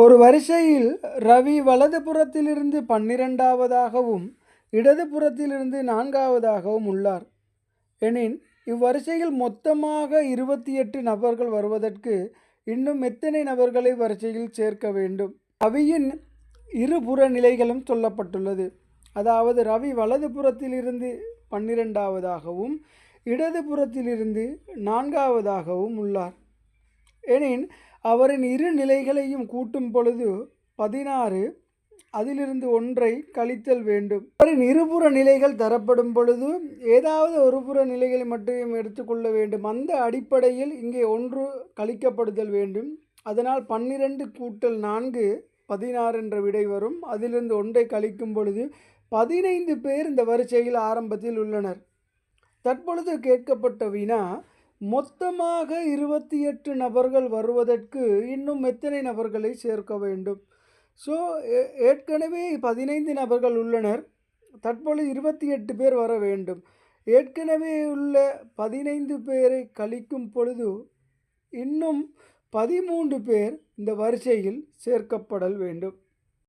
ஒரு வரிசையில் ரவி வலதுபுறத்திலிருந்து 12வதாகவும் இடதுபுறத்திலிருந்து 4வதாகவும் உள்ளார் எனின் இவ்வரிசையில் மொத்தமாக 28 நபர்கள் வருவதற்கு இன்னும் எத்தனை நபர்களை வரிசையில் சேர்க்க வேண்டும்? ரவியின் இருபுற நிலைகளும் சொல்லப்பட்டுள்ளது. அதாவது ரவி வலதுபுறத்திலிருந்து 12வதாகவும் இடதுபுறத்திலிருந்து 4வதாகவும் உள்ளார் எனின் அவரின் இரு நிலைகளையும் கூட்டும் பொழுது 16, அதிலிருந்து 1ஐ கழித்தல் வேண்டும். அவரின் இருபுற நிலைகள் தரப்படும் பொழுது ஏதாவது ஒரு புற நிலைகளை மட்டும் எடுத்துக்கொள்ள வேண்டும். அந்த அடிப்படையில் இங்கே 1 கழிக்கப்படுதல் வேண்டும். அதனால் 12 கூட்டல் 4 16 என்ற விடை வரும். அதிலிருந்து 1ஐ கழிக்கும் பொழுது 15 பேர் இந்த வரிசையில் ஆரம்பத்தில் உள்ளனர். தற்பொழுது கேட்கப்பட்ட வினா, மொத்தமாக 28 நபர்கள் வருவதற்கு இன்னும் எத்தனை நபர்களை சேர்க்க வேண்டும்? ஸோ ஏற்கனவே 15 நபர்கள் உள்ளனர். தற்பொழுது 28 பேர் வர வேண்டும். ஏற்கனவே உள்ள 15 பேரை கழிக்கும் பொழுது இன்னும் 13 பேர் இந்த வரிசையில் சேர்க்கப்படல் வேண்டும்.